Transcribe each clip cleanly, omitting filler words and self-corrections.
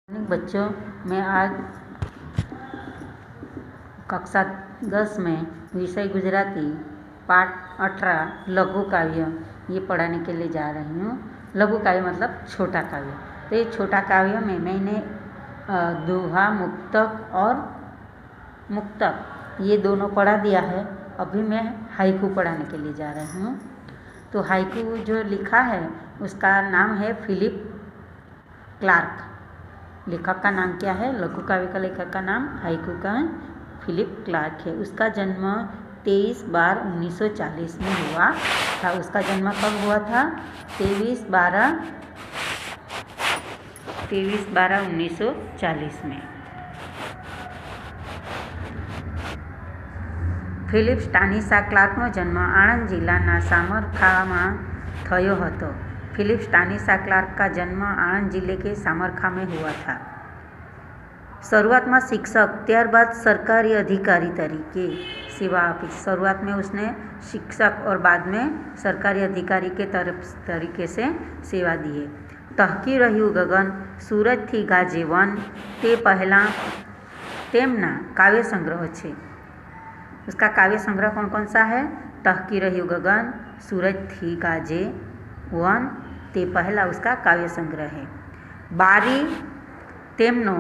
बच्चों, मैं आज कक्षा 10 में विषय गुजराती पाठ 18 लघु काव्य ये पढ़ाने के लिए जा रही हूँ। लघु काव्य मतलब छोटा काव्य। तो ये छोटा काव्य में मैंने दोहा, मुक्तक और मुक्तक ये दोनों पढ़ा दिया है। अभी मैं हाइकू पढ़ाने के लिए जा रही हूँ। तो हाइकू जो लिखा है उसका नाम है फिलिप क्लार्क। लेखक का नाम क्या है? लघु काव्य का लेखक का नाम हाइकू का फिलिप क्लार्क है। उसका जन्म 23/12/1940 में हुआ था। उसका जन्म कब हुआ था? 23/12/1940 में। ફિલિપ સ્ટાનિસા ક્લાર્કનો જન્મ આણંદ જિલ્લાના સામરખામાં થયો હતો। फिलिप स्टानिसा क्लार्क का जन्म आनंद जिले के सामरखा में हुआ था। शुरुआत में शिक्षक, त्यारबाद सरकारी अधिकारी तरीके सेवा आपी। शुरुआत में उसने शिक्षक और बाद में सरकारी अधिकारी के तरीके से सेवा दी है। तहकी रह्यु गगन, सूरज थी गाजे वन ते पहला तेमना काव्य संग्रह है। उसका काव्य संग्रह कौन कौन सा है? तहकी रह्यु गगन, सूरज थी गाजे वन ते पहला उसका काव्य संग्रह है। बारी तेमनो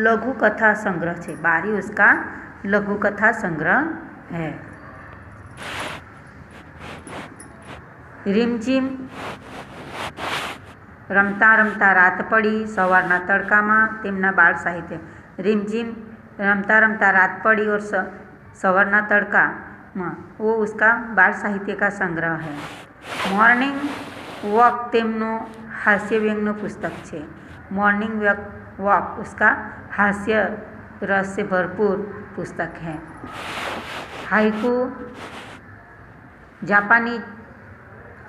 लघु कथा संग्रह है। बारी उसका लघु कथा संग्रह है। રીમઝીમ રમતા રમતા રાત પડી સવારના તડકામાં તેમના બાળ સાહિત્ય। રીમઝીમ रमता रमता रात पड़ी और सवारना तड़का वो उसका बाल साहित्य का संग्रह है। मॉर्निंग वॉक तेमनो हास्य व्यंगनो पुस्तक है। मॉर्निंग वॉक उसका हास्य रस से भरपूर पुस्तक है। हाइकू जापानी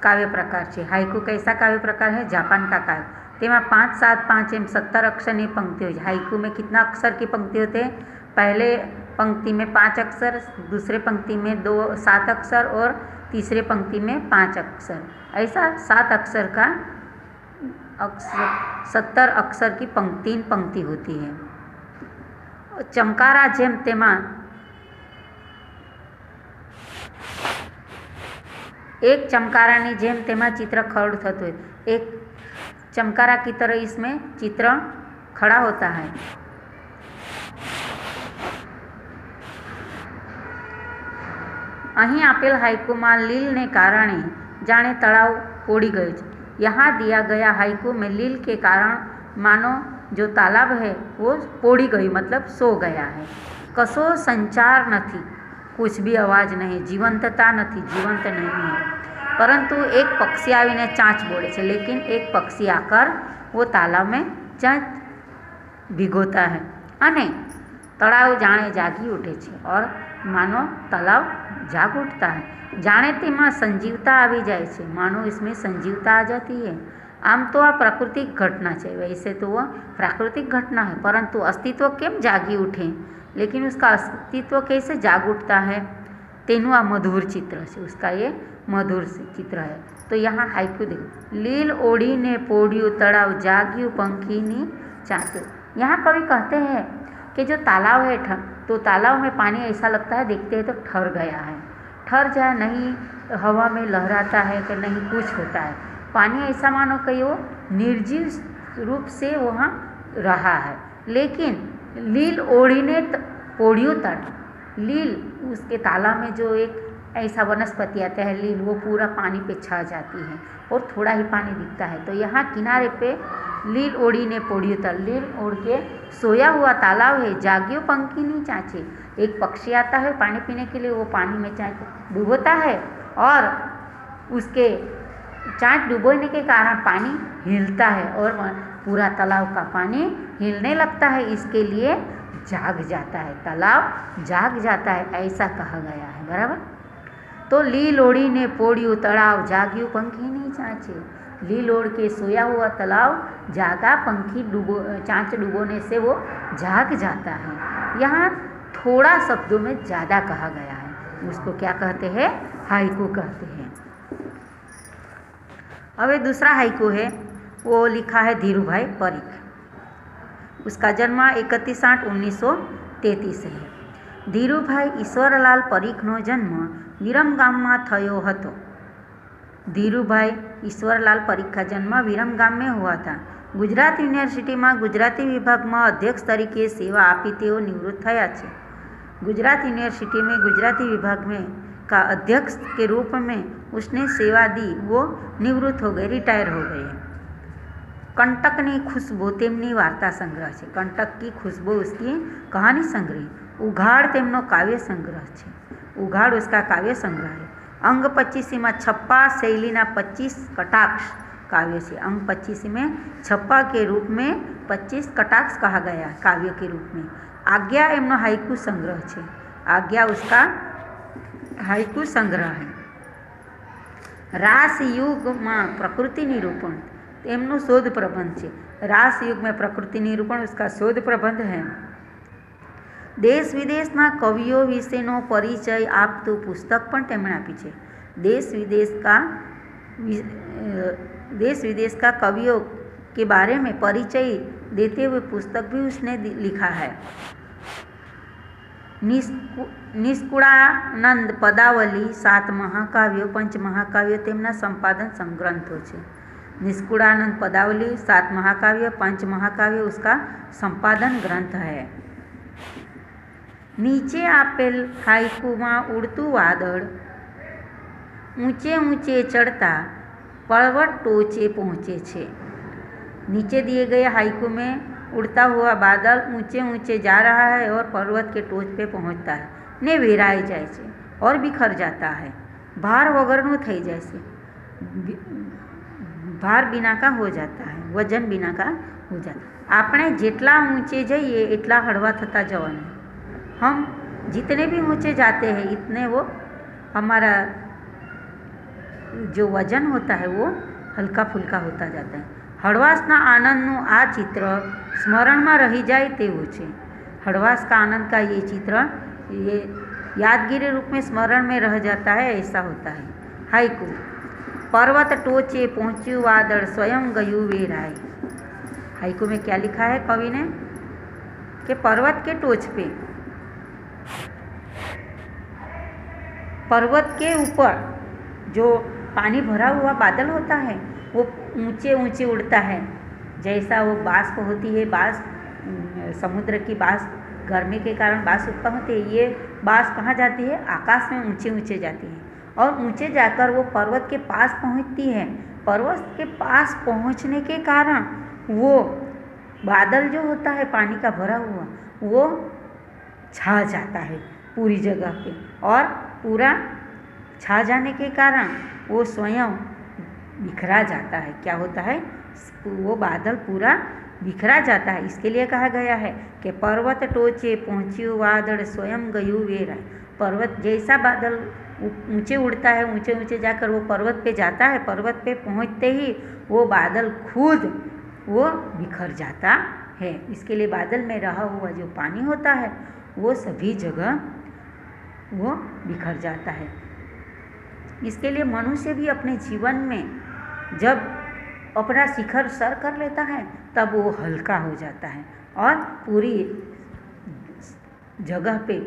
काव्य प्रकार है। हाइकू कैसा काव्य प्रकार है? जापान का काव्य। तेमा 5, 7, 5 एम 70 अक्षर की पंक्ति हो। हाइकू में कितना अक्षर की पंक्ति होते हैं? पहले पंक्ति में 5 अक्षर, दूसरे पंक्ति में 7 अक्षर और तीसरे पंक्ति में 5 अक्षर। ऐसा 7 अक्षर का 70 अक्षर की तीन पंक्ति होती है। चमकारा जेम तेमा एक चमकारानी जेम तेमा चित्र खड़ थतो। एक चमकारा की तरह इसमें चित्र खड़ा होता है। અહીં આપેલ હાઇકુમાં લીલને કારણે જાણે તળાવ પોડી ગયો છે। यहाँ दिया गया हाइकू में लील के कारण मानो जो तालाब है वो पोड़ी गई, मतलब सो गया है। कसो संचार नहीं, कुछ भी आवाज़ नहीं, जीवंतता नहीं, जीवंत नहीं है। परंतु एक पक्षी आवीने चाँच बोले छे, लेकिन एक पक्षी आकर वो तालाब में चाँच भिगोता है अने तलाव जाने जागी उठे छे और मानो तालाब जाग उठता है। जाने तेमा संजीवता आवी जाए छे, मानो इसमें संजीवता आ जाती है। आम तो आ प्राकृतिक घटना है, वैसे तो वह प्राकृतिक घटना है, परंतु अस्तित्व केम जागी उठे, लेकिन उसका अस्तित्व कैसे जाग उठता है तेनु आ मधुर चित्र है। उसका ये मधुर चित्र है। तो यहाँ हाइकू देखो, लील ओढ़ी ने पोड़ियो तड़ाव जाग्यू पंखीनी चाँचो। यहाँ कवि कहते हैं कि जो तालाब है तो तालाब में पानी ऐसा लगता है, देखते हैं तो ठहर गया है, ठहर जाए, नहीं हवा में लहराता है कि नहीं कुछ होता है। पानी ऐसा मानो कि वो निर्जीव रूप से वहाँ रहा है। लेकिन लील ओढ़ी ने पोड़ियो तड़, लील उसके तालाब में जो एक ऐसा वनस्पति आता है लील, वो पूरा पानी पे छा जाती है और थोड़ा ही पानी दिखता है। तो यहाँ किनारे पे लील ओढ़ी ने पोड़ियो तड़, लील ओढ़ के सोया हुआ तालाब है, जागियो पंखी नहीं चाचे। एक पक्षी आता है पानी पीने के लिए, वो पानी में चाँच डूबोता है और उसके चाँच डूबोने के कारण पानी हिलता है और पूरा तालाब का पानी हिलने लगता है। इसके लिए जाग जाता है, तालाब जाग जाता है, ऐसा कहा गया है। बराबर। तो लील ओढ़ी ने पोड़ियो तड़ाव जाग्यू पंखी नहीं चाचे। लील ओढ़ के सोया हुआ तालाब जागा, पंखी चाँच डूबोने से वो जाग जाता है। यहाँ थोड़ा शब्दों में ज़्यादा कहा गया है, उसको क्या कहते हैं? हाइकू कहते हैं। अब दूसरा हाइकू है, वो लिखा है धीरूभाई परीख। उसका जन्म 31/8/1933 है। धीरूभाई ईश्वरलाल परीखનો જન્મ વિરમગામમાં થયો હતો। धीरूभाई ईश्वरलाल परीख का जन्म विरमगाम में हुआ था। गुजरात यूनिवर्सिटी में गुजराती विभाग में अध्यक्ष तरीके सेवा आपी तेओ निवृत्त थया छे। गुजरात यूनिवर्सिटी में गुजराती विभाग में का अध्यक्ष के रूप में उसने सेवा दी। वो निवृत्त हो गए, रिटायर हो गए। कंटकनी खुशबू तेमनी वार्ता संग्रह है। कंटक की खुशबू उसकी कहानी संग्रह। उघाड़ तेमनो काव्य संग्रह है। उघाड़ उसका काव्य संग्रह है। अंग 25 में छप्पा शैलीना 25 कटाक्ष काव्य से। अंग 25 में छप्पा के रूप में 25 कटाक्ष कहा गया काव्य के रूप में। आज्ञा एमनो हाइकू संग्रह है। आज्ञा उसका हाइकू संग्रह है। रास युग में प्रकृति निरूपण एमनो शोध प्रबंध है। रास युग में प्रकृति निरूपण उसका शोध प्रबंध है। देश विदेशना कविओ विशेनो परिचय आपतु पुस्तक पण तेमणे आपी छे। देश विदेश का कवियों के बारे में परिचय देते हुए पुस्तक भी उसने लिखा है। निष्कुळानंद पदावली 7 महाकाव्यों 5 महाकाव्यों तेमना संपादन संग्रंथों छे। निष्कुळानंद पदावली 7 महाकाव्य 5 महाकाव्य उसका संपादन ग्रंथ है। नीचे आपेल हाइकू में उड़तू वादळ ऊंचे ऊंचे चढ़ता पर्वत टोचे पहुँचे छे। नीचे दिए गए हाइकू में उड़ता हुआ बादल ऊंचे ऊंचे जा रहा है और पर्वत के टोच पे पहुँचता है ने वेराई जाए छे और बिखर जाता है। भार वगरनु थई जाए छे। भार बिना का हो जाता है, वजन बिना का हो जाता है। आपणे जेटला ऊंचे जाइए एटला हळवा थता जवानुं। हम जितने भी ऊंचे जाते हैं इतने वो हमारा जो वजन होता है वो हल्का फुल्का होता जाता है। हळवाशना आनंदનું आ चित्र स्मरण में रही जाए तेवुं छे। हळवाश का आनंद का ये चित्र ये यादगिरी रूप में स्मरण में रह जाता है, ऐसा होता है। हाइकू पर्वत टोचे पहुँच्યું वादळ स्वयं गયું वेराय। हाइकू में क्या लिखा है कवि ने कि पर्वत के टोच पे, पर्वत के ऊपर जो पानी भरा हुआ बादल होता है वो ऊंचे ऊंचे उड़ता है। जैसा वो बाष्प होती है, बाष्प समुद्र की बाष्प गर्मी के कारण बाष्प उत्पन्न होती है। ये बाष्प कहाँ जाती है? आकाश में ऊंचे ऊंचे जाती है और ऊंचे जाकर वो पर्वत के पास पहुँचती है। पर्वत के पास पहुँचने के कारण वो बादल जो होता है पानी का भरा हुआ वो छा जाता है पूरी जगह पे और पूरा छा जाने के कारण वो स्वयं बिखरा जाता है। क्या होता है? वो बादल पूरा बिखरा जाता है। इसके लिए कहा गया है कि पर्वत टोचे पहुँच्યું वादळ स्वयं गયું वेराय। पर्वत जैसा बादल ऊंचे उड़ता है, ऊंचे ऊंचे जाकर वो पर्वत पे जाता है, पर्वत पे पहुँचते ही वो बादल खुद वो बिखर जाता है। इसके लिए बादल में रहा हुआ जो पानी होता है वो सभी जगह वो बिखर जाता है। इसके लिए मनुष्य भी अपने जीवन में जब अपना शिखर सर कर लेता है तब वो हल्का हो जाता है और पूरी जगह पे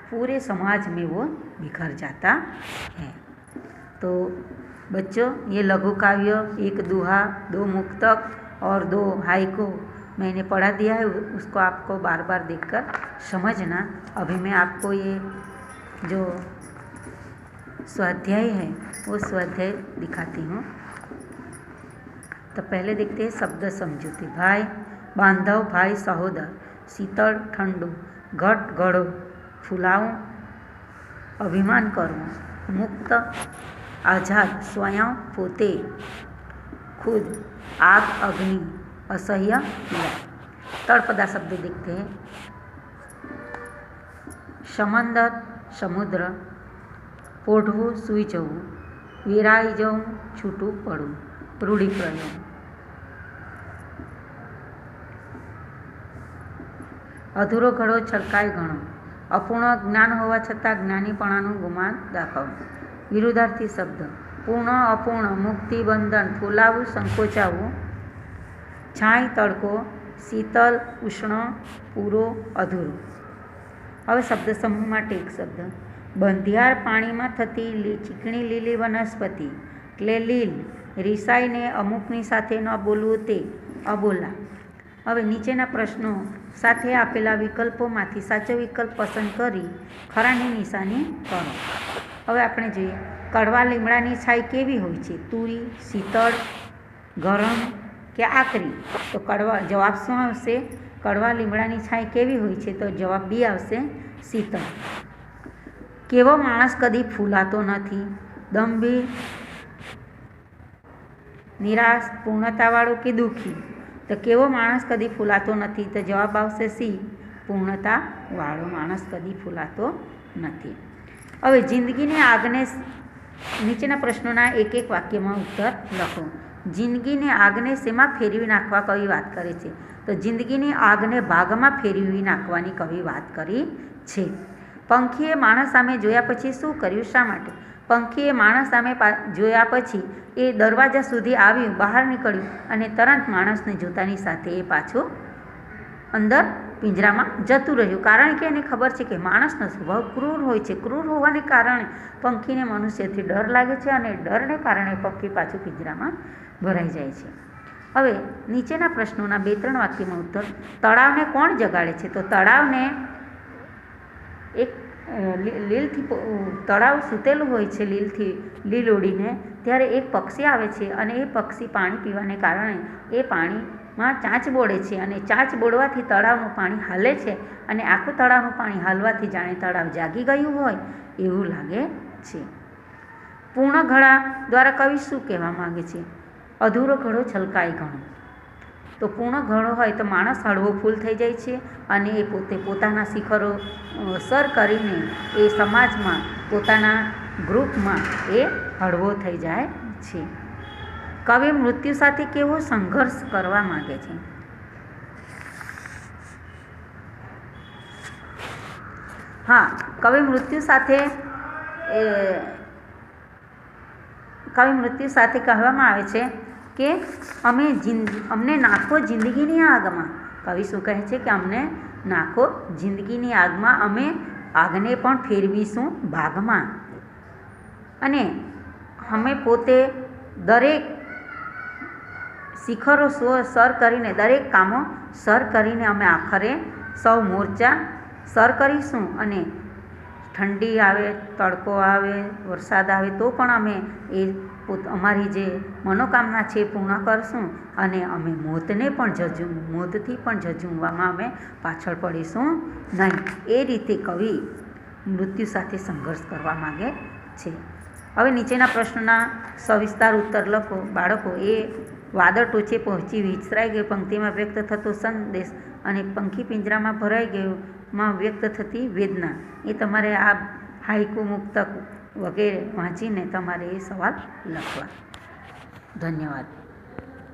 पूरे समाज में वो बिखर जाता है। तो बच्चों, ये लघु काव्य 1 दोहा, 2 मुक्तक और 2 हाइकू मैंने पढ़ा दिया है। उसको आपको बार बार देखकर समझना। अभी मैं आपको ये जो स्वाध्याय है वो स्वाध्याय दिखाती हूँ। तो पहले देखते हैं शब्द समझूती। भाई बांधव भाई सहोदर, शीतल ठंडू, घट घड़ो, फुलाऊं अभिमान करवो, मुक्त आज़ाद, स्वयं पोते खुद, आग अग्नि, असह्य पीड़ा। तळपदा शब्द देखते हैं। समंदर समुद्र, पोढ़वू सूई जवू, वेराई जाऊँ छूटू पड़ू, रूढ़िप्रयोग। अधूरो घड़ो छलकाय घणो, अपूर्ण ज्ञान होवा छतां ज्ञानीपणानुं गुमान दाखवવું। विरुद्धार्थी शब्द पूर्ण अपूर्ण, मुक्ति बंधन, फूलावू संकोचावू, छाई तड़को, શીતલ, ઉષ્ણ, પૂરો, અધૂરો. હવે શબ્દ સમૂહ માટે એક શબ્દ. બંધિયાર પાણીમાં થતી ચીકણી લીલી વનસ્પતિ એટલે લીલ. રિસાઈને અમુકની સાથે ન બોલવું તે અબોલા. હવે નીચેના પ્રશ્નો સાથે આપેલા વિકલ્પોમાંથી સાચો વિકલ્પ પસંદ કરી ખરાની નિશાની કરો. હવે આપણે જોઈએ કડવા લીમડાની છાઈ કેવી હોય છે? તુરી, શીતળ, ગરમ કે આકરી? તો જવાબ શું આવશે? કડવા લીમડાની છાઈ કેવી હોય છે? તો જવાબ બી આવશે, શીતળ. કેવો માણસ કદી ફૂલાતો નથી? દંભી, નિરાશ, પૂર્ણતાવાળો કે દુઃખી? તો કેવો માણસ કદી ફૂલાતો નથી? તો જવાબ આવશે સી, પૂર્ણતાવાળો માણસ કદી ફૂલાતો નથી. હવે જિંદગીની આગને નીચેના પ્રશ્નોના એક એક વાક્યમાં ઉત્તર લખો. જિંદગીની આગને શેમાં ફેરવી નાખવા કવિ વાત કરે છે? તો જિંદગીની આગને ભાગમાં ફેરવી નાખવાની કવિ વાત કરી છે. પંખીએ માણસ સામે જોયા પછી શું કર્યું? શા માટે? પંખીએ માણસ સામે જોયા પછી એ દરવાજા સુધી આવ્યું, બહાર નીકળ્યું અને તરત માણસને જોતાની સાથે એ પાછું અંદર પિંજરામાં જતું રહ્યું. કારણ કે એને ખબર છે કે માણસનો સ્વભાવ ક્રૂર હોય છે. ક્રૂર હોવાને કારણે પંખીને મનુષ્યથી ડર લાગે છે અને ડરને કારણે પંખી પાછું પિંજરામાં ભરાઈ જાય છે. હવે નીચેના પ્રશ્નોના 2-3 વાક્યમાં ઉત્તર. તળાવને કોણ જગાડે છે? તો તળાવને એક લીલથી તળાવ સૂતેલું હોય છે, લીલ ઓડીને. ત્યારે એક પક્ષી આવે છે અને એ પક્ષી પાણી પીવાને કારણે એ પાણીમાં ચાંચ બોળે છે અને ચાંચ બોળવાથી તળાવનું પાણી હાલે છે અને આખું તળાવનું પાણી હાલવાથી જાણે તળાવ જાગી ગયું હોય એવું લાગે છે. પૂર્ણ ઘડા દ્વારા કવિ શું કહેવા માગે છે? અધૂરો ઘડો છલકાય ઘણો. તો પૂર્ણ ઘડો હોય તો માણસ હળવો ફૂલ થઈ જાય છે અને એ પોતાના શિખરો સર કરીને એ સમાજમાં પોતાના ગ્રુપમાં એ હળવો થઈ જાય છે. કવિ મૃત્યુ સાથે કેવો સંઘર્ષ કરવા માગે છે? હા, કવિ મૃત્યુ સાથે કહેવામાં આવે છે કે અમને નાખો જિંદગીની આગમાં. કવિ શું કહે છે? કે અમને નાખો જિંદગીની આગમાં, અમે આગને પણ ફેરવીશું ભાગમાં અને અમે પોતે દરેક શિખરો સર કરીને, દરેક કામો સર કરીને અમે આખરે સૌ મોરચા સર કરીશું અને ઠંડી આવે, તડકો આવે, વરસાદ આવે તો પણ અમે અમારી જે મનોકામના છે એ પૂર્ણ કરશું અને અમે મોતથી પણ ઝઝૂમવામાં અમે પાછળ પડીશું નહીં. એ રીતે કવિ મૃત્યુ સાથે સંઘર્ષ કરવા માગે છે. હવે નીચેના પ્રશ્નોના સવિસ્તાર ઉત્તર લખો. બાળકો, એ વાદળ ટોચે પહોંચી વિચરાઈ ગઈ પંક્તિમાં વ્યક્ત થતો સંદેશ અને પંખી પિંજરામાં ભરાઈ ગયોમાં વ્યક્ત થતી વેદના, એ તમારે આ હાઈકુ, મુક્તક વગેરે વાંચીને તમારે એ સવાલ લખવા. ધન્યવાદ.